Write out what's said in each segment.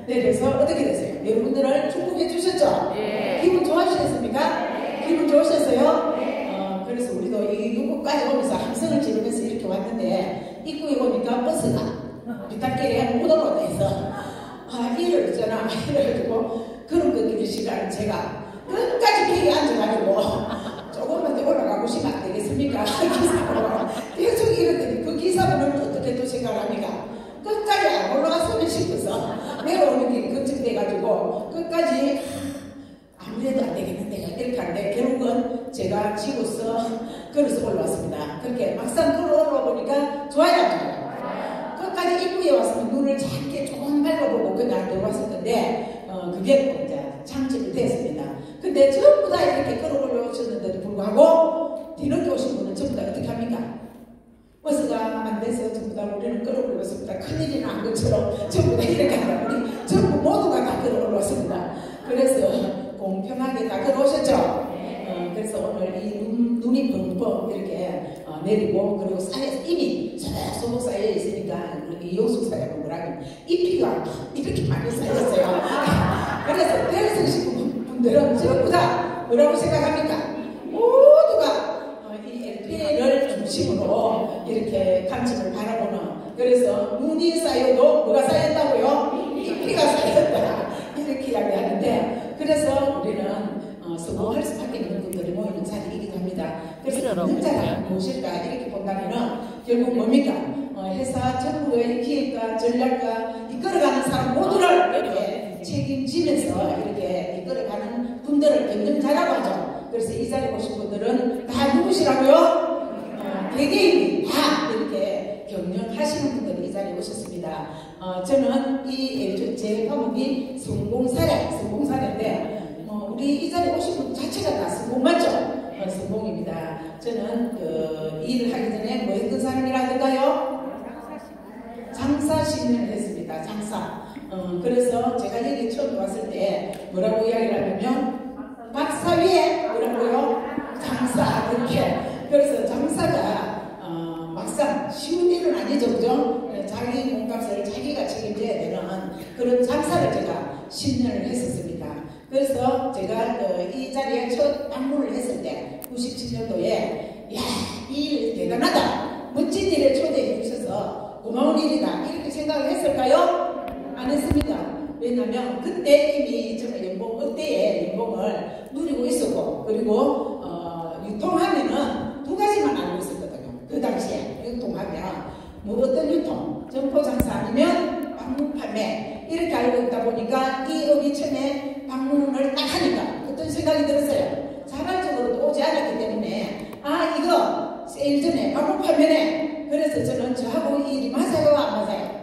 내려서 어떻게 됐어요? 여러분들을 축복해 주셨죠? 네. 기분 좋아지셨습니까? 네. 기분 좋으셨어요? 네. 그래서 우리도 이 육국까지 오면서 함성을 지르면서 이렇게 왔는데 입구에 오니까 버스가 비탈길에 무덤으로 돼서 일을 있잖아. 이래가지고 그런 것들이 싫어하는 제가 끝까지 길에 앉아가지고 조금만 더 올라가고 싶으면 안 되겠습니까? 기사로 계속 이랬더니 그 기사분은 어떻게 또 생각합니까? 끝까지 안 올라갔으면 싶어서 내려오는 게 걱정돼가지고 끝까지 아무래도 안 되겠는데 이렇게 하는데 결국은 제가 지고서 걸어서 올라왔습니다. 그렇게 막상 걸어 보니까 좋아요, 안 좋아요? 끝까지 입구에 왔으면 눈을 작게 조금 밟아보고 그냥 들어왔을 건데 그게 이제 창집이 됐습니다. 근데 전부 다 이렇게 걸어 올라오셨는데도 불구하고 뒤늦게 오신 분은 전부 다 어떻게 합니까? 버스가 안 돼서 전부 다 우리는 끌어 올라왔습니다. 큰일이 난 것처럼 전부 다 이렇게 하다 보니 전부 모두가 다 끌어 올라왔습니다. 그래서 공평하게 다 끌어 오셨죠? 그래서 오늘 이 눈이 벙벙 이렇게 내리고 그리고 쌓여 이미 소속 쌓여 있으니까 이 요숙사라고 뭐라고 잎이가 이렇게 많이 쌓였어요. 그래서 대리석식 분들은 전부 다 뭐라고 생각합니까? 모두가 이 LP를 중심으로 이렇게 관측을 바라보는 그래서 눈이 쌓여도 뭐가 쌓였다고요? 잎이가 쌓였다 이렇게 이야기하는데 그래서 우리는 성공할 수밖에 없는 분들이 모이는 자리이기도 합니다. 그래서 있는 자가 무엇일까 이렇게 본다면은 결국 뭡니까? 회사 전부의 기획과 전략과 이끌어가는 사람 모두를 이렇게 책임지면서 이렇게 이끌어가는 분들을 경영자라고 하죠. 그래서 이 자리에 오신 분들은 다 누구시라고요? 개개인이 다 이렇게 경영하시는 분들이 이 자리에 오셨습니다. 저는 제 과목이 성공사례인데 우리 이 자리에 오신 분 자체가 다 성공 맞죠? 성공입니다. 저는 일을 하기 전에 뭐 했던 사람이라든가요? 장사 10년을 했습니다. 장사. 그래서 제가 여기 처음 왔을 때 뭐라고 이야기를 하냐면 박사 위에 뭐라고요? 장사 이렇게. 그래서 장사가 막상 쉬운 일은 아니죠, 그죠? 자기 몸값을 자기가 책임져야 되는 그런 장사를 제가 10년을 했었습니다. 그래서 제가 이 자리에 첫 방문을 했을 때 97년도에 야, 이 일 대단하다. 멋진 일에 초대해 주셔서 고마운 일이다. 이렇게 생각을 했을까요? 안 했습니다. 왜냐하면 그때 이미 저는 그때의 연봉을 누리고 있었고 그리고 유통하면은 두 가지만 알고 있었거든요. 그 당시에 유통하면 뭐 어떤 유통, 점포 장사 아니면 방문 판매 이렇게 알고 있다 보니까 이 업이 처음에 방문을 딱 하니까 어떤 생각이 들었어요. 자발적으로 오지 않았기 때문에 이거 세일 전에 방문 판매네. 그래서 저는 저하고 이 일이 맞아요 안 맞아요?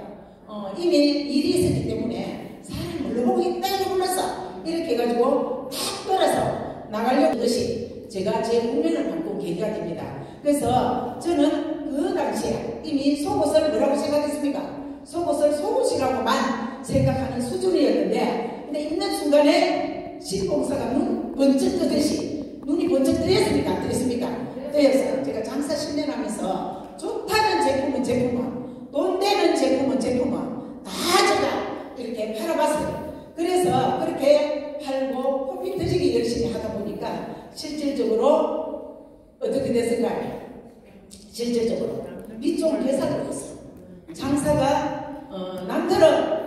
이미 일이 있었기 때문에 사람 물러보고 있다고 불렀어. 이렇게 해가지고 탁 돌아서 나가려는 것이 제가 제 운명을 바꾼 계기가 됩니다. 그래서 저는 그 당시에 이미 속옷을 뭐라고 생각했습니까? 속옷을 속옷이라고만 생각하는 수준이었는데 근데 있는 순간에 신공사가 눈 번쩍 뜨듯이 눈이 번쩍 뜨였습니까? 안 뜨였습니까? 뜨였어요. 제가 장사 10년 하면서 좋다는 제품은 돈 되는 제품은 다 제가 이렇게 팔아봤어요. 그래서 그렇게 팔고 profit 터지기 열심히 하다 보니까 실질적으로 어떻게 됐을까요? 실질적으로 밑종 계산을 했어요. 장사가 남들은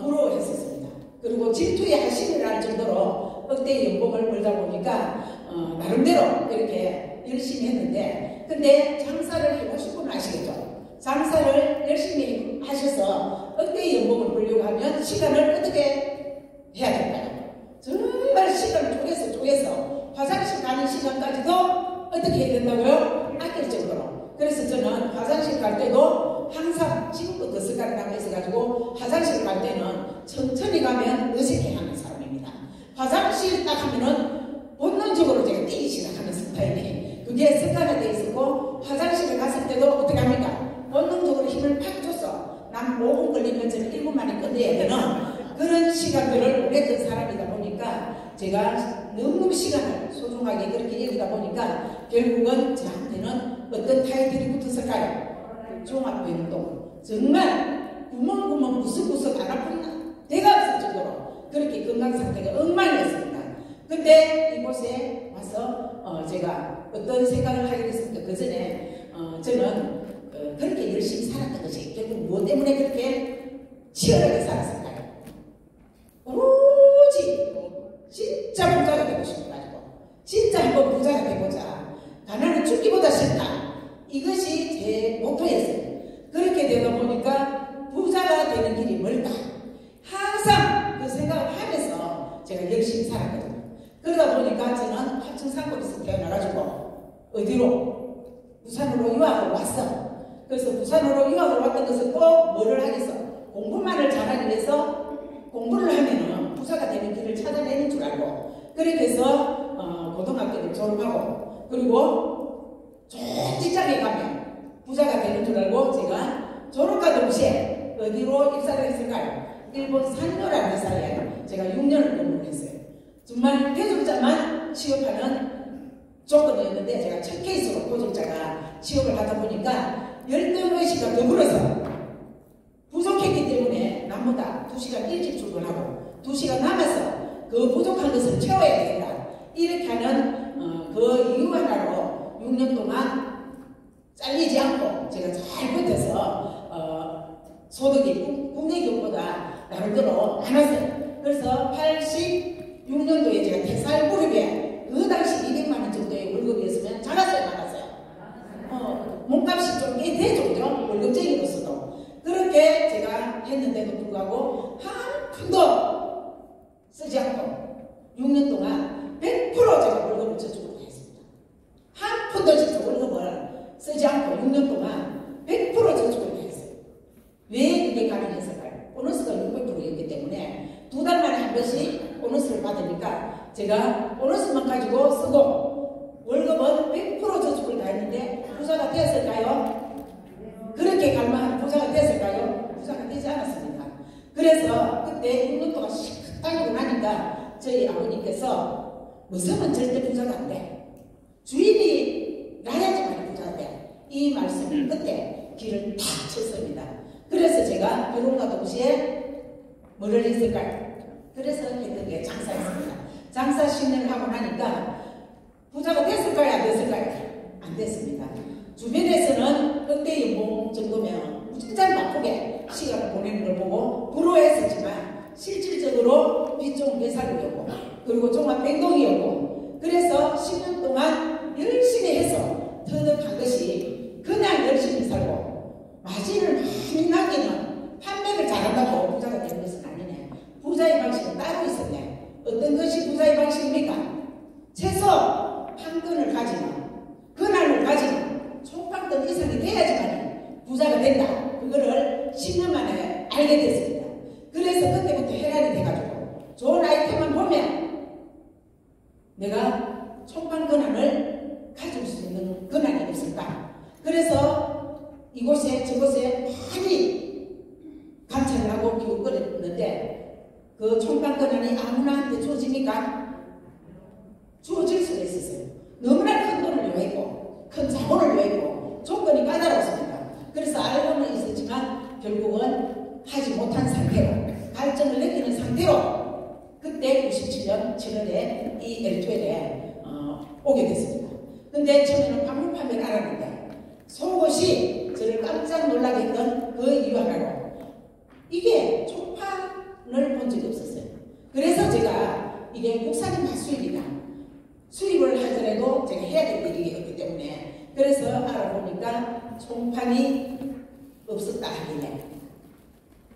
부러워했었습니다. 그리고 질투의 하심을 할 정도로 억대의 연봉을 벌다 보니까 나름대로 이렇게 열심히 했는데 근데 장사를 해보신 분은 아시겠죠? 장사를 열심히 하셔서 억대의 연봉을 벌려고 하면 시간을 어떻게 해야 될까요? 정말 시간을 쪼개서 화장실 가는 시간까지도 어떻게 해야 된다고요? 아낄 정도로. 그래서 저는 화장실 갈 때도 항상 지금도 그 습관을 하고 있어가지고 화장실 갈 때는 천천히 가면 어색해하는 사람입니다. 화장실 딱 하면은 본능적으로 제가 뛰기 시작하는 스타일이 그게 습관이 돼 있었고 화장실을 갔을 때도 어떻게 합니까? 본능적으로 힘을 팍 줘서 난 5분 걸리면 저는 1분 만에 끝내야 되는 그런 시간들을 오래된 사람이다 보니까 제가 너무 시간을 소중하게 그렇게 여기다 보니까 결국은 저한테는 어떤 타이틀이 붙었을까요? 종합운동. 정말 구멍구멍 구석구석 안 아픈 데가 없었죠. 건강 상태가 엉망이었습니다. 근데 이곳에 와서 제가 어떤 생각을 하게 됐습니까? 그 전에 저는 그렇게 열심히 살았던 것이 결국 무엇 때문에 그렇게 치열하게 살았을까요? 오로지 진짜 부자가 되고 싶어가지고 진짜 한번 부자가 되고자 가난은 죽기보다 싫다. 이것이 제 모토였어요. 그렇게 되다 보니까 부자가 되는 길이 멀다. 항상 그 생각을 하면서 제가 열심히 살았거든요. 그러다 보니까 저는 합천산골에서 태어나가지고 어디로? 부산으로 유학을 왔어. 그래서 부산으로 유학을 왔던 것은 꼭 뭐를 하겠어? 공부만을 잘하기 위해서 공부를 하면은 부자가 되는 길을 찾아내는 줄 알고 그렇게 해서 고등학교를 졸업하고 그리고 좋은 직장에 가면 부자가 되는 줄 알고 제가 졸업과 동시에 어디로 입사를 했을까요? 일본 산요라는 회사에 제가 6년을 근무를 했어요. 정말 대졸자만 취업하는 조건이었는데 제가 첫 케이스로 고졸자가 취업을 하다 보니까 열등의식과 더불어서 부족했기 때문에 남보다 2시간 일찍 출근하고 2시간 남아서 그 부족한 것을 채워야 되겠다. 이렇게 하는 그 이유 하나로 6년 동안 잘리지 않고 제가 잘 버텨서 소득이 국내 기업보다 나름대로 많았어요. 그래서 86년도에 제가 대살 무렵에 그 당시 200만원 정도의 월급이었으면 작았어요, 많았어요? 몸값이 좀 꽤 되죠, 월급쟁이로서도. 그렇게 제가 했는데도 불구하고 한 푼도 쓰지 않고 6년 동안 100% 제가 월급을 저축을 했습니다. 한 푼도 진짜 월급을 쓰지 않고 6년 동안 100% 저축을 했어요. 왜 그게 가능했을까요? 보너스가 600%였기 때문에 2달 만에 한 번씩 보너스를 받으니까 제가 보너스만 가지고 쓰고 월급은 100% 저축을 다 했는데 부자가 되었을까요? 그렇게 갈망하는 부자가 되었을까요? 부자가 되지 않았습니다. 그래서 그때 6년 동안 식당으로 나니까 저희 아버님께서 무서면 절대 부자가 안 돼. 주인이 나야지만 부자가 돼. 이 말씀을 그때 귀를 탁 쳤습니다. 그래서 제가 결혼과 동시에 뭐를 했을까요? 그래서 했던 게 장사였습니다. 장사 10년을 하고 나니까 부자가 됐을까요? 안 됐을까요? 안 됐습니다. 주변에서는 그때 연봉 정도면 무진장 바쁘게 시간을 보내는 걸 보고 부러워했었지만 실질적으로 빚종 배살이었고 그리고 종합 백동이었고 그래서 10년 동안 열심히 해서 터득한 것이 그냥 열심히 살고 마진을 많이 남기는 판매를 잘한다고 부자가 되는 것은 아니네. 부자의 방식은 따로 있었네. 어떤 것이 부자의 방식입니까? 최소 판권을 가지는 권한을 가지는 총판권 이상이 돼야지만 부자가 된다. 그거를 10년 만에 알게 됐습니다. 그래서 그때부터 해란이 돼가지고 좋은 아이템만 보면 내가 총판 권한을 가질 수 있는 권한이 없을까. 그래서 이곳에 저곳에 많이 감찰을 하고 기웃거렸는데 그 총판 권한이 아무나한테 주어집니까? 주어질 수가 있었어요. 너무나 큰 돈을 요했고 큰 자본을 요했고 조건이 까다로웠습니다. 그래서 알고는 있었지만 결국은 하지 못한 상태로 갈증을 느끼는 상태로 그때 97년 7월에 이 엘투엘에 오게 됐습니다. 근데 처음에는 방문 판매를 알았는데 속옷이 저를 깜짝 놀라게 했던 그 이유 하나로 이게 총판을 본 적이 없었어요. 그래서 제가 이게 국산인 맛수입니다. 수입을 하더라도 제가 해야 될 일이었기 때문에 그래서 알아보니까 총판이 없었다 하길래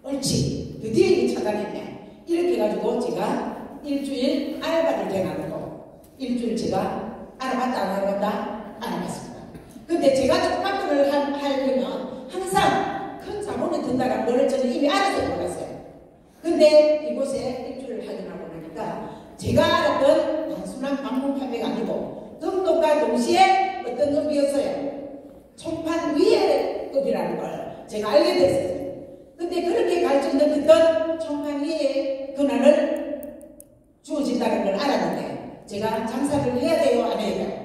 옳지 드디어 이게 찾아냈네. 이렇게 해가지고 제가 일주일 알바를 대나누고 일주일 제가 알아봤다 안 알아봤다 알아봤습니다. 근데 제가 총판을 하려면 항상 큰 자본이 든다는 걸 저는 이미 알아서 몰랐어요. 근데 이곳에 일주일을 확인하고 나니까 제가 알았던 단순한 방문 판매가 아니고 등록과 동시에 어떤 급이었어요? 총판 위의 급이라는 걸 제가 알게 됐어요. 근데 그렇게 갈증됐던 총판 위의 권한을 주어진다는 걸 알았는데 제가 장사를 해야 돼요? 안 해야 돼요?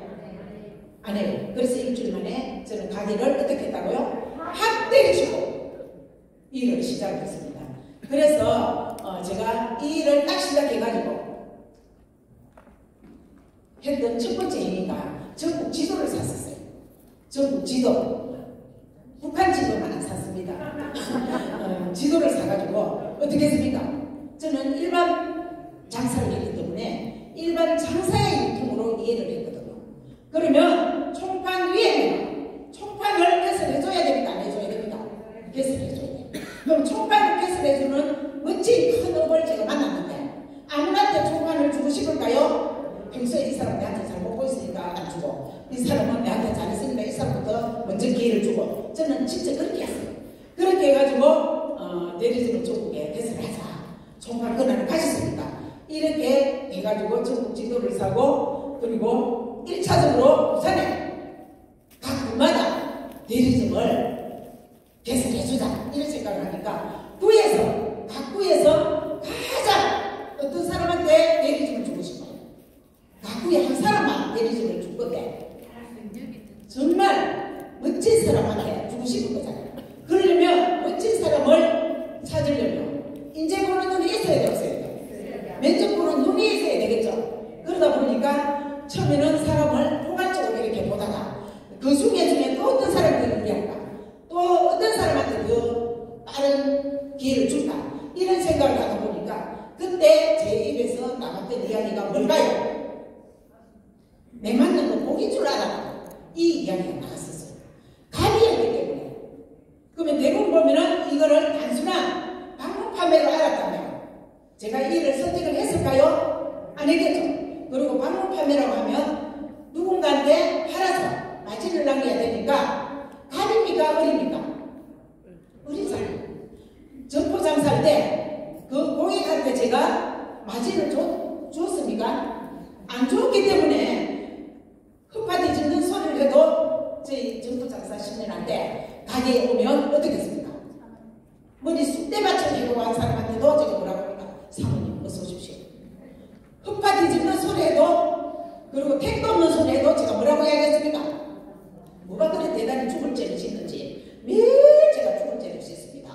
안 해요. 그래서 일주일 만에 저는 가게를 어떻게 했다고요? 확대를 주고 일을 시작했습니다. 그래서 제가 제가 이 일을 딱 시작해가지고 했던 첫 번째 행위가 전국 지도를 샀었어요. 전국 지도. 북한 지도만 안 샀습니다. 지도를 사가지고 어떻게 했습니까? 저는 일반 장사를 했기 때문에 일반 장사의 유통으로 이해를 했거든요. 그러면 총판 위에는 총판을 개설해줘야 됩니다. 안 해줘야 됩니다. 개설해줘야 돼요. 그럼 총판을 개설해주는 멋진 큰 업을 제가 만났는데 아무한테 총판을 주고 싶을까요? 평소에 이 사람 내한테 잘 먹고 있으니까 안 주고 이 사람은 내한테 잘 있으니까 이 사람부터 먼저 기회를 주고 저는 진짜 그렇게 했어요. 그렇게 해가지고 내리지는 전국에 개설하자. 총판 권한을 가졌으니까 이렇게 해가지고 전국 지도를 사고 그리고 1차적으로 부산에 각 군마다 대리점을 개설해주자 이런 생각을 하니까 각 구에서 가장 어떤 사람한테 대리점을 주고 싶어요. 각 구에 한 사람만 대리점을 줄 건데 정말 멋진 사람한테 주고 싶은 거잖아요. 그러려면 멋진 사람을 찾으려면 인재 보는 눈이 있어야 돼요, 없어야 돼요? 면접 보는 눈이 있어야 되겠죠. 그러다 보니까 처음에는 사람을 포괄적으로 이렇게 보다가 그 중에 또 어떤 사람들을 위할까? 또 어떤 사람한테 더 빠른 기회를 줄까? 이런 생각을 하다 보니까 그때 제 입에서 나갔던 이야기가 뭘까요? 내 맞는 거 복인 줄 알아. 이 이야기가 나갔었어요. 갑이었기 때문에. 그러면 대부분 보면은 이거를 단순한 방문 판매로 알았다면 제가 이 일을 선택을 했을까요? 안 했겠죠. 그리고 방문 판매라고 하면 누군가한테 팔아서 마진을 남겨야 되니까 갑입니까? 을입니까? 을이잖아요. 점포 장사할 때 그 고객한테 제가 마진을 줬습니까? 안 줬기 때문에 흙파티 짚는 소리를 해도 저희 점포 장사 10년 할 때 가게에 오면 어떻게 했습니까? 머리 쑥대 맞춰 해고 한 사람한테도 제가 뭐라고 합니까? 사모님 어서 오십시오. 흙파티 짚는 소리 해도 그리고 택도 없는 소리 해도 제가 뭐라고 이야기했습니까? 뭐가 그래 대단히 죽을 죄를 짓는지 매일 제가 죽을 죄를 짓습니다.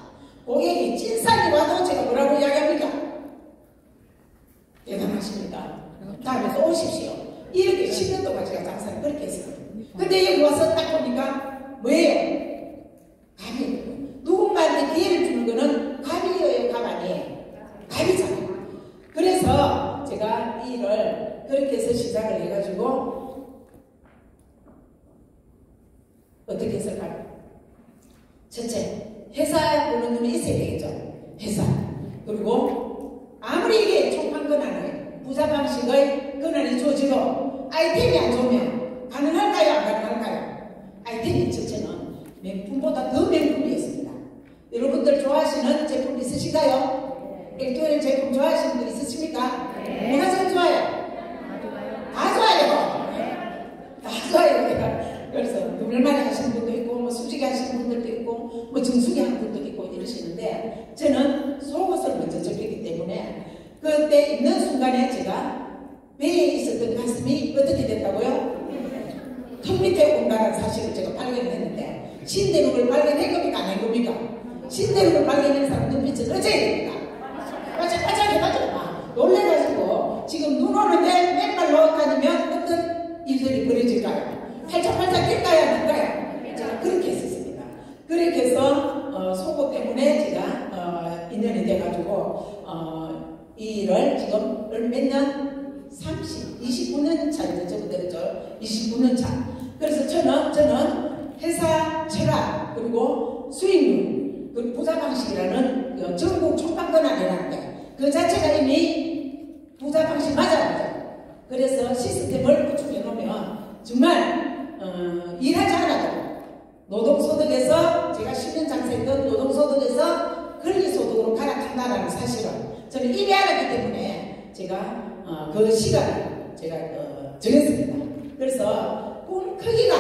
고객이 찐살이 와도 제가 뭐라고 이야기합니까? 대단하십니다. 다음에 또 오십시오. 이렇게 10년 동안 제가 장사를 그렇게 했어요. 근데 여기 와서 딱 보니까 뭐예요? 갑이에요. 누군가한테 기회를 주는 거는 갑이에요, 갑 아니에요? 갑이잖아요. 그래서 제가 이 일을 그렇게 해서 시작을 해가지고 어떻게 했을까요? 첫째, 회사 보는 놈이 있어야 되겠죠. 회사. 그리고 아무리 이게 총판 권한을 부자 방식의 권한이 주어지도 아이템이 안 좋으면 가능할까요? 안 가능할까요? 아이템이 첫째는 명품보다 더 명품이었습니다. 여러분들 좋아하시는 제품 있으신가요? 엘토엘 제품 좋아하시는 분 있으십니까? 뭐가 제일 좋아요? 다 좋아요. 다 좋아요. 그래서 누굴만에 하시는 분도 있고 뭐 수직에 하시는 분들도 있고 뭐 정수기 하는 분도 있고 이러시는데 저는 속옷을 먼저 접했기 때문에 그때 입는 순간에 제가 배에 있었던 가슴이 어떻게 됐다고요? 턱 밑에 온다는 사실을 제가 발견했는데 신대륙을 발견한 겁니까? 안 한 겁니까? 신대륙을 발견한 사람 눈빛은 어째야 됩니다. 바짝바짝 해가지고 막 놀래가지고 지금 눈 오는데 맨발로 다니면 어떤 일들이 벌어질까요? 팔짝팔짝 뛸까요? 안 뛸까요? 제가 그렇게 했었습니다. 그렇게 해서 속옷 때문에 제가 인연이 돼가지고 이 일을 지금 몇 년? 29년 차인데 저보다 29년 차. 그래서 저는 회사 철학 그리고 수익률 그리고 부자 방식이라는 그 전국 총판 권한이라는 게 그 자체가 이미 부자 방식 맞아요. 그래서 시스템을 구축해 놓으면 정말 일하지 않아도 노동소득에서 제가 10년 장사했던 노동소득에서 권리소득으로 갈아탄다라는 사실을 저는 이미 알았기 때문에 제가 그 시간을 제가 정했습니다. 그래서 꿈 크기가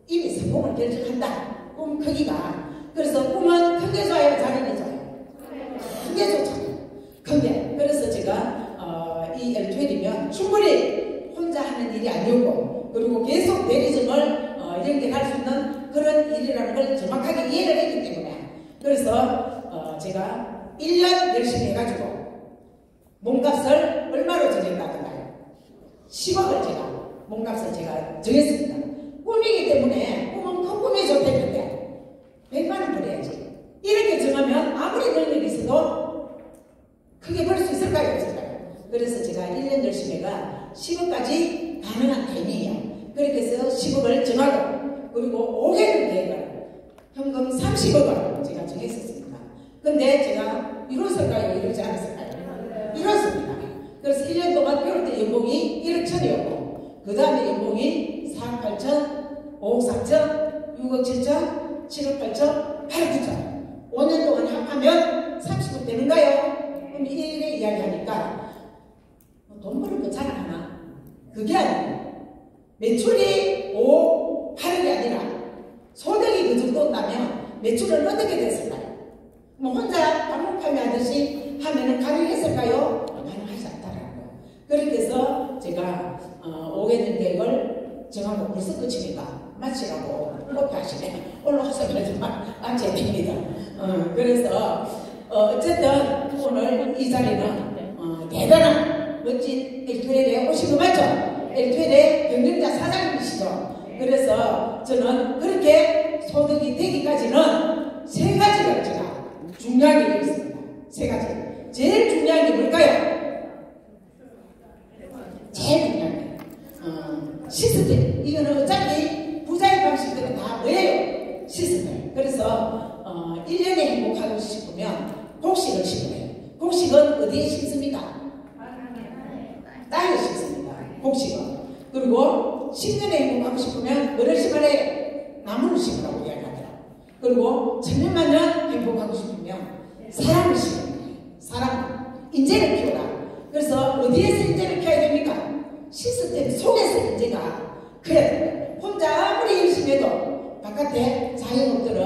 이미 성공을 결정한다. 꿈 크기가. 그래서 꿈은 크게 좋아요, 작은 게 좋아요? 크게 좋잖아요. 크게. 그래서 제가 이 L12면 충분히 혼자 하는 일이 아니었고 그리고 계속 대리점을 연결할 수 있는 그런 일이라는 걸 정확하게 이해를 했기 때문에 그래서 제가 1년 열심히 해가지고 몸값을 얼마로 정했다던가요? 10억을 제가 몸값을 제가 정했습니다. 꿈이기 때문에 꿈은 큰 꿈이 좋겠는데 100만 원 벌어야지. 이렇게 정하면 아무리 능력이 있어도 크게 벌 수 있을까요? 없을까요? 그래서 제가 1년 열심히가 10억까지 가능한 타이밍이에요. 그렇게 해서 10억을 정하고 그리고 5개월 계획을 현금 30억을 제가 정했었습니다. 근데 제가 이뤘을까요? 이루지 않았을까요? 이뤘습니다. 그래서 1년 동안 배울 때 연봉이 1억 1천이었고 그 다음에 연봉이 4억 8천, 5억 4천, 6억 7천, 7억 8천, 8억 9천 5년 동안 합하면 30억 되는가요? 그럼 이래 이야기하니까 돈 버는 거 자랑하나? 그게 아니에요. 매출이 5, 8억이 아니라 소득이 그 정도 온다면 매출은 어떻게 됐을까요? 뭐 혼자 방목하며 하듯이 하면은 가능했을까요? 가능하지 않더라고요. 그렇게 해서 제가 5개년 계획을 정하고 벌써 끝이니까 마치라고 목표하시네. 올라가서 그러지만 앉아야 됩니다. 그래서 어쨌든 오늘 이 자리는 대단한 멋진 엘투엘에 오신 거 맞죠? 엘투엘의 경영자 사장님이시죠? 그래서 저는 그렇게 소득이 되기까지는 세 가지를 제가 중요하게 여겼습니다. 세 가지. 제일 중요한 게 뭘까요? 제일 중요한 게 시스템. 이거는 어차피 부자의 방식들은 다 뭐예요? 시스템. 그래서 1년에 행복하고 싶으면 곡식을 심어요. 곡식은 어디에 심습니까? 땅에 심습니다. 곡식은. 그리고 10년에 행복하고 싶으면 뭐를 심으래? 나무를 심으라고 이야기하더라고요. 그리고 천년만년 행복하고 싶으면 사람을 심으라. 사람, 인재를 키워라. 그래서 어디에서 인재를 키워야 됩니까? 시스템 속에서 인재가 커야 됩니다. 혼자 아무리 열심히 해도 바깥에 자영업들은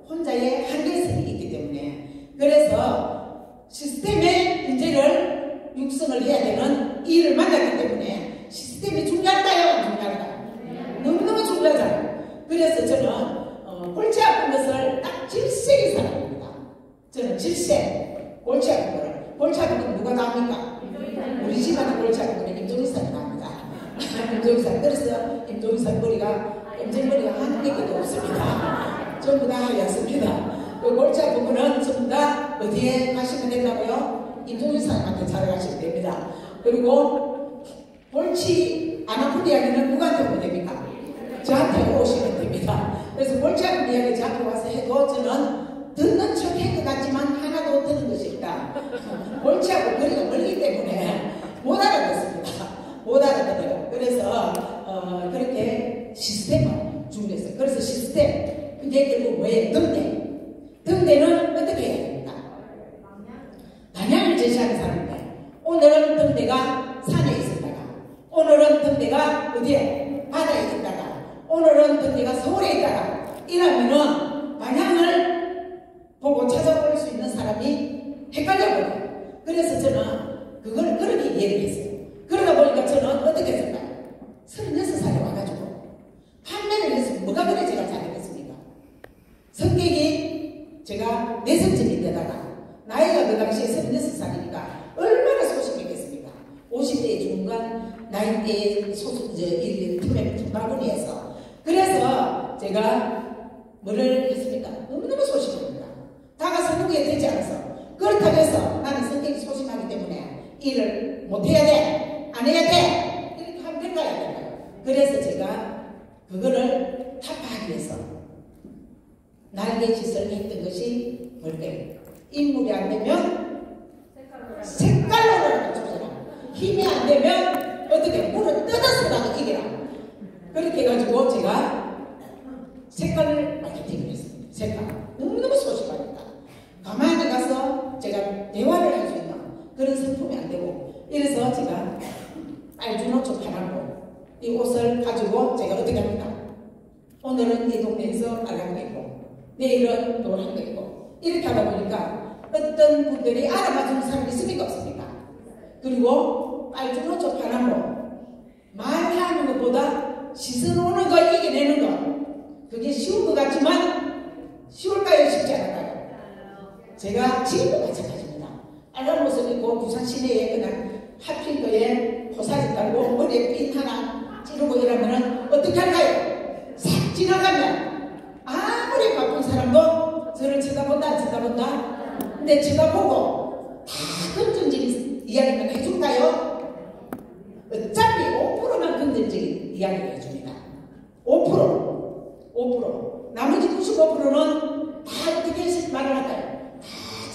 혼자의 한계성이 있기 때문에 그래서 시스템의 인재를 육성을 해야 되는 일을 만났기 때문에 시스템이 중요할까요? 중요할까요? 너무너무 중요하잖아요. 그래서 저는 골치 아픈 것을 딱 질색이 사람입니다. 저는 질색, 골치 아픈 거를. 골치 아픈 건 누가 다 합니까? 우리 집안에 골치 아픈 거는 임종이사가 나옵니다. 임종이사. 그래서 임종이사 머리가, 임종머리가 한 개도 없습니다. 전부 다 하였습니다. 그 골치 아픈 거는 전부 다 어디에 가시면 된다고요? 임종이사한테 찾아가시면 됩니다. 그리고 골치 안 아픈 이야기는 누구한테 오면 됩니까? 저한테 오시면 됩니다. 그래서 골치 아픈 이야기 저한테 와서 해도 저는 듣는 척 한 것 같지만 하나도 듣는 것이 없다. 골치하고 거리가 멀기 때문에 못 알아듣습니다. 못 알아듣어요. 그래서 그렇게 시스템을 준비했어요. 그래서 시스템 그게 결국 뭐예요? 등대. 등대는 어떻게 해야 됩니까? 방향을 제시하는 사람인데 오늘은 등대가 산에 있었다가 오늘은 등대가 어디에? 바다에 있다가 오늘은 등대가 서울에 있다가 이러면은 방향을 보고 찾아볼 수 있는 사람이 헷갈려버려요. 그래서 저는 그걸 그렇게 이해를 했어요. 그러다 보니까 저는 어떻게 했을까요? 36살에 와가지고 판매를 했으면 뭐가 그래 제가 잘했겠습니까? 성격이 제가 내성적인데다가 나이가 그 당시에 36살이니까 얼마나 소심했겠습니까? 50대의 중간 나이대의 틈에 틈바구니에서 그래서 제가 뭐를 했습니까? 너무너무 소심합니다. 다가서는 게 되지 않아서 그렇다고 해서 나는 성격이 소심하기 때문에 일을 못해야 돼, 안 해야 돼 이렇게 하면 될까요? 안 될까요? 그래서 제가 그거를 타파하기 위해서 날개짓을 했던 것이 뭘까요? 인물이 안 되면 색깔로 맞추잖아. 힘이 안 되면 어떻게 물을 뜯어서 나가 이겨라. 그렇게 해가지고 제가 색깔을 마케팅을 했습니다. 색깔. 너무너무 소심하니까. 가만히 가서 제가 대화를 할 수 있는 그런 상품이 안 되고 이래서 제가 알주노초 파란고 이 옷을 가지고 제가 어떻게 합니까? 오늘은 이 동네에서 빨간 거 입고 내일은 노란 거 입고 이렇게 하다 보니까 어떤 분들이 알아봐주는 사람이 있습니까? 없습니까? 그리고 알주노초 파란고 말하는 것보다 시선 오는 거 이겨내는 거 그게 쉬운 것 같지만 쉬울까요? 쉽지 않을까요? 제가 지금도 마찬가지입니다. 빨간 옷을 찌르고 부산 시내에 그냥 하필 거에 포사지 달고 머리에 핀 하나 찌르고 이러면은 어떻게 할까요? 싹 지나가면 아무리 바쁜 사람도 저를 쳐다본다 안 쳐다본다? 근데 쳐다보고 다 긍정적인 이야기만 해줄까요? 어차피 5%만 긍정적인 이야기를 해줍니다. 5%. 나머지 95%는 다 어떻게 해서 말을 할까요? 다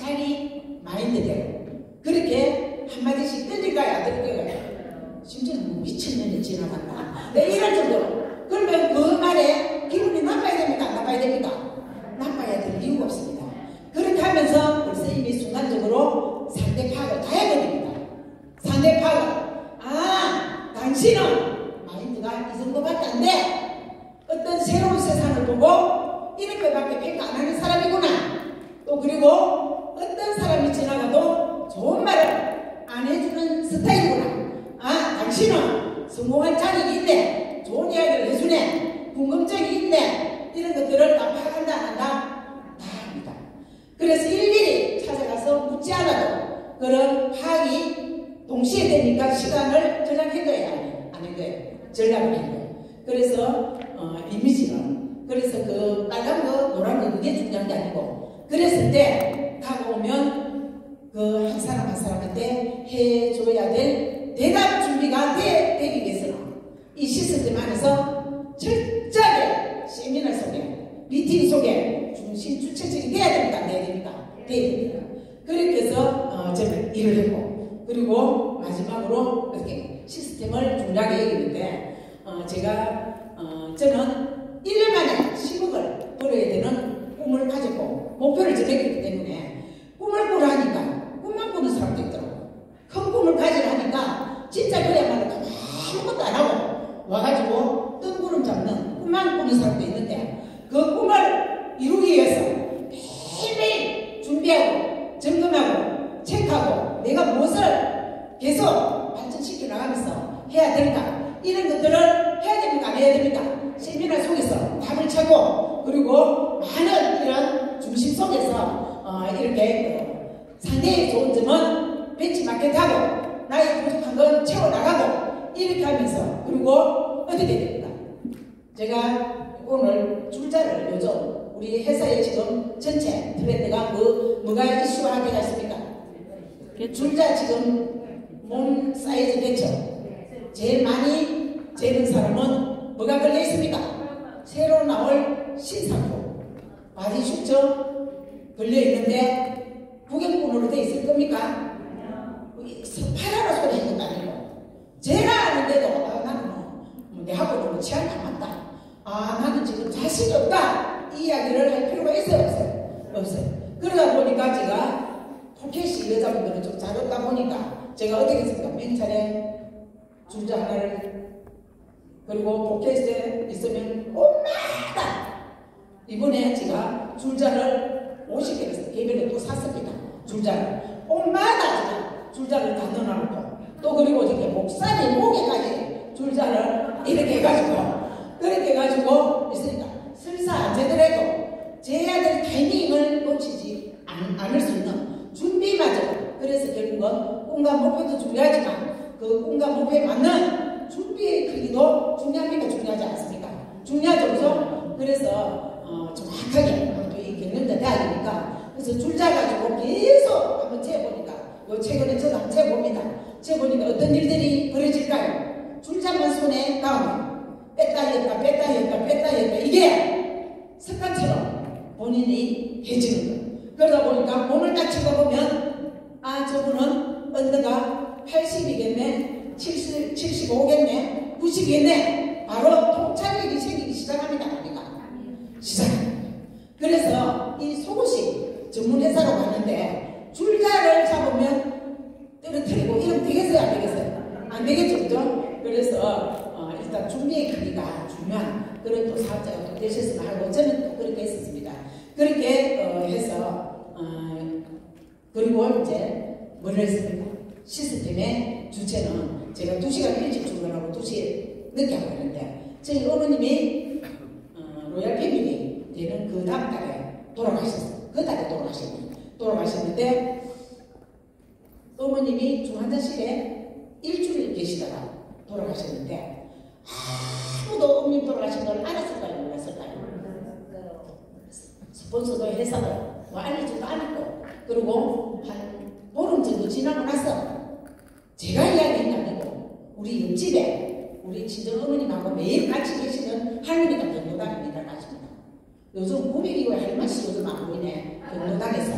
자기 마인드대로 그렇게 한마디씩 던질까요? 안 던질까요? 심지어는 뭐 미친년이 지나간다. 네, 이럴 정도로. 그러면 그 말에 기분이 나빠야 됩니까? 안 나빠야 됩니까? 나빠야 될 이유가 없습니다. 그렇게 하면서 벌써 이미 순간적으로 상대 파악을 다 해버립니다. 상대 파악을. 아, 당신은 마인드가 이 정도밖에 안 돼. 어떤 새로운 세상을 보고 이렇게밖에 평가 안 하는 사람이구나. 또 그리고 어떤 사람이 지나가도 좋은 말을 안 해주는 스타일이구나. 아, 당신은 성공할 자격이 있네. 좋은 이야기를 해주네. 궁금증이 있네. 이런 것들을 다 파악한다 안 한다? 다 합니다. 그래서 일일이 찾아가서 묻지 않아도 그런 파악이 동시에 되니까 시간을 절약해둬야 안 해줘요. 절약을 해줘요. 그래서 이미지는 그래서 그 빨간 거 노란 거 그게 중요한 게 아니고 그랬을 때 다가오면 그 한 사람 한 사람한테 해줘야 될 대답 준비가 되기 위해서는 이 시스템 안에서 철저하게 세미나 속에 미팅 속에 중심 주체적이 돼야 됩니까? 안 돼야 됩니까? 돼야 됩니다. 그렇게 해서 저는 일을 했고 그리고 마지막으로 이렇게 시스템을 중요하게 얘기했는데 저는 1년 만에 10억을 벌어야 되는 꿈을 가졌고 목표를 정했기 때문에 꿈을 꾸라니까 꿈만 꾸는 사람도 있더라고요. 큰 꿈을 가지려 하니까 진짜 그야말로 아무것도 안 하고 와가지고 뜬구름 잡는 꿈만 꾸는 사람도 있는데 그 꿈을 이루기 위해서 매일매일 준비하고 점검하고 체크하고 내가 무엇을 계속 발전시켜 나가면서 해야 될까 이런 것들을 해야 됩니까? 안 해야 됩니까? 세미나 속에서 답을 찾고 그리고 많은 이런 중심 속에서 이렇게 상대의 좋은 점은 벤치마켓하고 나의 부족한 건 채워나가고 이렇게 하면서 그리고 어떻게 됩니까? 제가 오늘 줄자를 요즘 우리 회사에 지금 전체 트렌드가 뭐가 이슈가 되어 있습니까? 줄자 지금 몸 사이즈 대처 제일 많이 재는 사람은 뭐가 걸려 있습니까? 새로 나올 신상품 바디슈처 걸려 있는데 구경꾼으로 돼 있을 겁니까? 파라라 소리 하는 거 아니고 제가 아는데도 나는 내 하고는 취향이 안 맞다. 나는 지금 자신이 없다. 이 이야기를 할 필요가 있어요? 없어요. 그러다 보니까 제가 포켓이 여자분들은 좀 잘 없다 보니까 제가 어떻게 했습니까? 맹찰에 줄자 하나를 그리고 포켓에 있으면 엄마다 이번에 제가 줄자를 50개를 개별에 또 샀습니다. 줄자를 엄마다 줄자를 다 넣어놓고 또 그리고 이렇게 목살이 목에까지 줄자를 이렇게 해가지고 그렇게 해가지고 있으니까 설사 안 되더라도 재야 될 타이밍을 놓치지 않을 수 있는 준비마저 그래서 결국은 꿈과 목표도 중요하지만 그 꿈과 목표에 맞는 준비의 크기도 중요합니까? 중요하지 않습니까? 중요하죠, 그죠? 그래서 정확하게 또 이 경연자 돼야 되니까 그래서 줄자 가지고 계속 한번 재보니까 요 최근에 저도 한번 재봅니다. 재보니까 어떤 일들이 벌어질까요? 줄자만 손에 닿으면 뺐다 이게 습관처럼 본인이 해지는 거예요. 그러다 보니까 몸을 딱 쳐다보면 저분은 언더가 80이겠네 75겠네 90이겠네 바로 통찰력이 생기기 시작합니다. 시작합니다. 그래서 이 속옷이 전문회사로 갔는데 줄자를 잡으면 떨어뜨리고 이러면 되겠어요? 안 되겠어요? 안 되겠죠? 그죠? 그래서 일단 준비의 크기가 중요한 그런 또 사업자가 또 되셨으면 하고 저는 또 그렇게 했었습니다. 그렇게 해서 그리고 이제 뭘 했습니까? 시스템의 주체는 제가 2시간 일찍 출근하고 2시에 늦게 하고 있는데 저희 어머님이 로얄 패밀리 되는 그 다음 달에 돌아가셨어요. 그 달에 돌아가셨는데 어머님이 중환자실에 일주일 계시다가 돌아가셨는데 아무도 어머님 돌아가신 걸 알았을까요? 몰랐을까요? 스폰서도 회사도 뭐 알리지도 않았고, 그리고 한 보름 정도 지나고 나서 제가 이야기한 게 아니고 우리 옆집에 우리 친정 어머님하고 매일 같이 계시는 할머니가 경로당에 일어나십니다. 요즘 고백이고 할머니 요즘 안 보이네. 경로당에서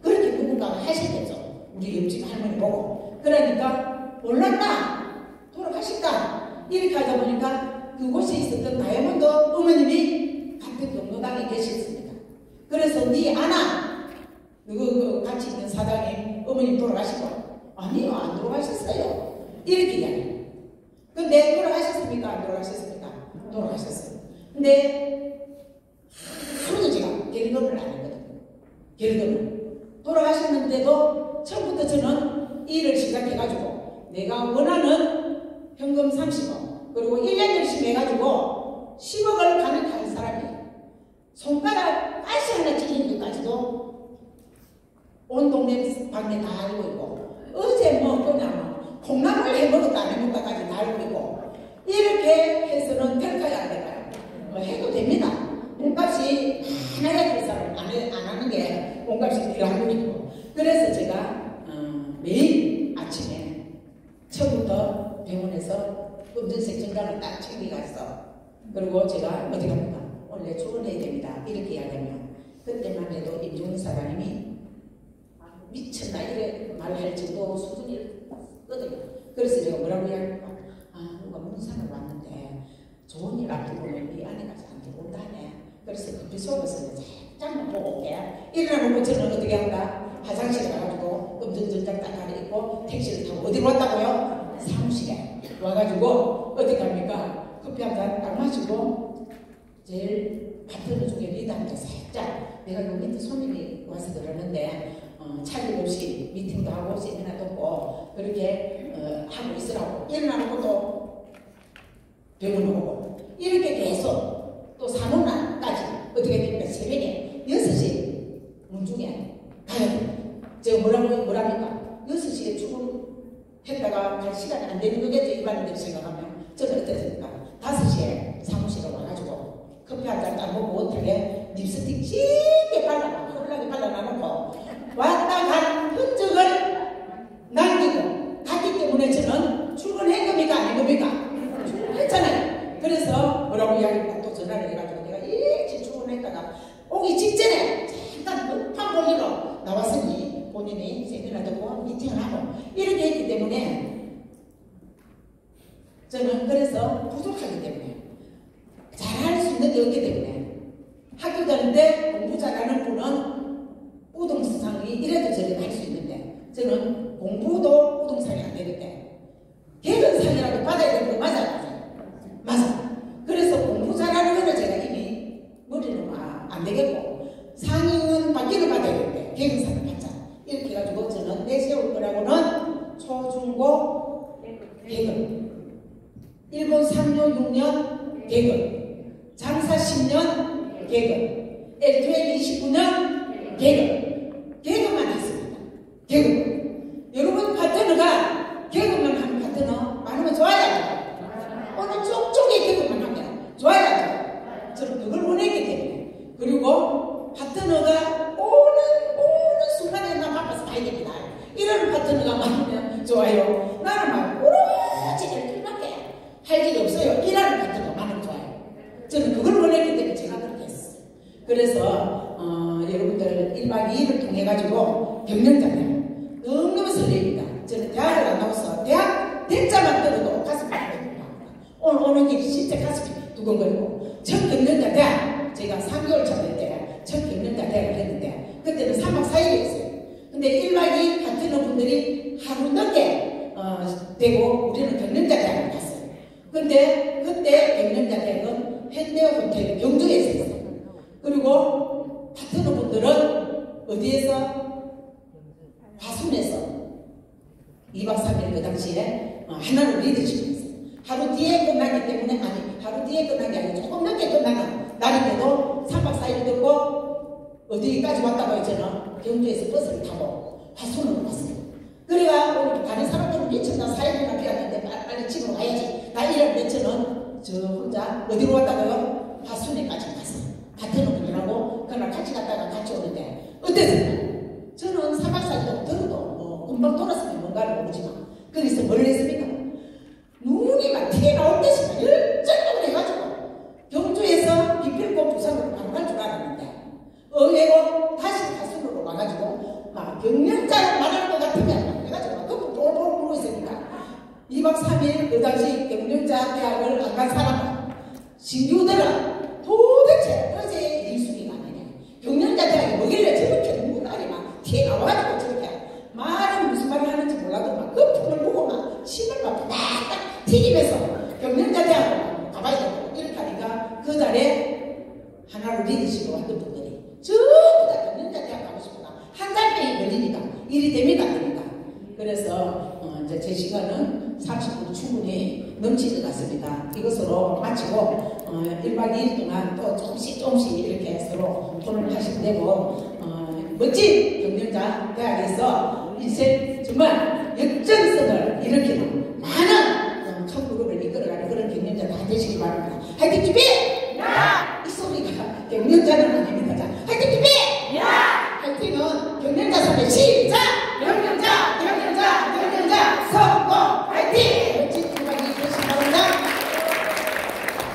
그렇게 누군가가 하셨겠죠. 우리 옆집 할머니 보고. 그러니까 몰랐다, 돌아가셨다, 이렇게 하다 보니까 그곳에 있었던 다이아몬드 어머님이 같은 경로당에 계셨습니다. 그래서 네 아나 그 같이 있는 사장이 어머님 돌아가시고, 아니요, 안 돌아가셨어요, 이렇게 이야기해요. 근데 돌아가셨습니까? 안 돌아가셨습니까? 돌아가셨어요. 근데 하루도 제가 결혼을 안 했거든요. 결혼을. 돌아가셨는데도 처음부터 저는 일을 시작해가지고 내가 원하는 현금 30억 그리고 1년 열심히 해가지고 10억을 가능한 사람이에요. 손가락 가시 하나 찢는 것까지도 온 동네 방네 다 알고 있고, 어제 뭐 그냥 콩나물 해먹었다 안 해먹었다까지 다 알고 있고, 이렇게 해서는 될까요 안 될까요? 뭐 해도 됩니다. 몸값이 하나가 될 사람 안 하는 게 몸값이 필요한 거니까. 그래서 제가 매일 아침에 처음부터 병원에서 검정색 정장을 딱 챙겨가서, 그리고 제가 어디 갑니까? 원래 출근해야 됩니다, 이렇게 이야기하면 그때만 해도 임종희 사장님이 미쳤나 이래 말할 정도 수준이거든요. 그래서 제가 뭐라고 이야기할까? 누가 문상을 왔는데 좋은 일 앞두고 보면 네 아내가 안 들어온다네. 그래서 커피 속에서 살짝만 보고 올게. 일어나놓고 저는 어떻게 한다? 화장실에 가가지고 검정전장 딱 하나 입고 택시를 타고 어디로 왔다고요? 사무실에 와가지고 어디 갑니까? 커피 한 잔 딱 마시고 제일 파트너 중에 리더한테 살짝, 내가 요 밑에 손님이 와서 그러는데 차질 없이 미팅도 하고 세미나도 하고 그렇게 하고 있으라고. 일어나는 것도 병원 오고 이렇게 계속 또 산업날까지 어떻게 됩니까? 새벽에 6시 문중에 가야 됩니다. 제가 뭐랍니까? 6시에 출근했다가 갈 시간이 안 되는 거겠죠, 일반인들이 생각하면. 저는 어땠습니까? 5시에 사무실에 와가지고 커피 한 잔 딱 먹고 어떻게 립스틱 짙게 발라, 홀라게 발라놔놓고 왔다 간 흔적을 남기고 갔기 때문에 저는 출근한 겁니까? 아닌 겁니까? 출근했잖아요. 그래서 뭐라고 이야기했다, 또 전화를 해가지고 내가 일찍 출근했다가 오기 직전에 잠깐 급한 볼일로 나왔으니 본인이 세미나 듣고 미팅을 하고 이렇게 했기 때문에 저는 그래서 부족하기 때문에 잘할 수 있는 게 없기 때문에 학교 다니는데 공부 잘하는 분은 우등상이 이래도 저래도 할 수 있는데 저는 공부도 우등상이 안 되는데 개근상이라도 받아야 되는 거 맞아요? 맞아. 그래서 공부 잘하는 거는 제가 이미 머리는 안 되겠고 상위는 받기를 받아야 되는데 개근상을 받자 이렇게 해가지고 저는 내세울 거라고는 초중고 개근, 일본 3년 6년 개근, 장사 10년 개근, L2L 29년 개근, 개그만 했습니다. 개그. 여러분 파트너가 개그만 하는 파트너 많으면 좋아요. 어느 쪽쪽에 개그만 하면 좋아요. 저는 그걸 원했기 때문에. 그리고 파트너가 오는 순간에 나 바빠서 가야 됩니다. 이런 파트너가 많으면 좋아요. 나는 막 오로지 일밖에 할 일이 없어요. 일하는 파트너가 많으면 좋아요. 저는 그걸 원했기 때문에 제가 그렇게 했어요. 그래서 여러분들 1박 2일을 통해 가지고 경력자들 너무너무 설레입니다. 저는 대학을 안 나와서 대학 대자만 들어도 가슴이 두근거립니다. 오늘 오는 길이 진짜 가슴이 두근거리고, 첫 경력자 대학 제가 3개월 차 될 때 첫 경력자 대학을 했는데 그때는 3박 4일이었어요. 근데 1박 2일 파트너분들이 하루 늦게 되고 우리는 경력자 대학을 갔어요. 근데 그때 경력자 대학은 현대호텔 경주에 있었어요. 그리고 파트너분들은 어디에서? 화순에서 2박 3일 그 당시에 하나로 리더십을 했어요. 하루 뒤에 끝나기 때문에, 하루 뒤에 끝난 게 아니고 조금 늦게 끝나는 날인데도 3박 4일 듣고 어디까지 왔다고 했잖아. 경주에서 버스를 타고 화순으로 갔어요. 그래가 오늘 다른 사람들은 미쳤나 사회를 피웠는데 빨리 집으로 가야지. 나 이랬는데 저는 저 혼자 어디로 갔다고요? 화순회까지 갔어. 같은 놈이라고 그날 같이 갔다가 같이 오는데 어땠어요? 저는 3박 4일 들어도 뭐 금방 돌았으면 뭔가를 모르지만 그래서 뭘 했습니까? 눈이 막 튀어나올 듯이 열정적으로 해가지고 경주에서 기필고 부산으로 바로 갈 줄 알았는데 의외로 다시 가순으로 와가지고 막 경력자로 말할 것 같으면 해가지고 막 그거 똘똘 부르고 있으니까 2박 3일 그 당시 경력자 대학을 안 간 사람은 신규들은 도대체 어제 일순위가 아니네. 경력자 대학이 뭐길래 저렇게 눈알이 막 튀어나와가지고 저렇게 말은 무슨 말을 하는지 몰라도 막 거품을 보고 막 침을 막 딱 튀기면서 경력자 대학을 가봐야 되고 이렇게 하니까 그 자리에 하나로 리드시고 왔던 분들이 전부 다 경력자 대학 가고 싶구나. 한 달에 걸리니까 일이 됩니다, 안 됩니다. 그래서 이제 제 시간은 30분 충분히 넘치는 것 같습니다. 이것으로 마치고 1박 2일 동안 또 조금씩 이렇게 서로 토론을 하시면 되고 멋진 경력자 대학에서 인생 정말 역전성을 일으키는 많은 큰 그룹을 이끌어가는 그런 경력자 다 되시기 바랍니다. 화이팅 준비! 야! 이 소리가 경력자는 아닙니다. 자, 화이팅 준비! 야! 화이팅은 경력자 3의 시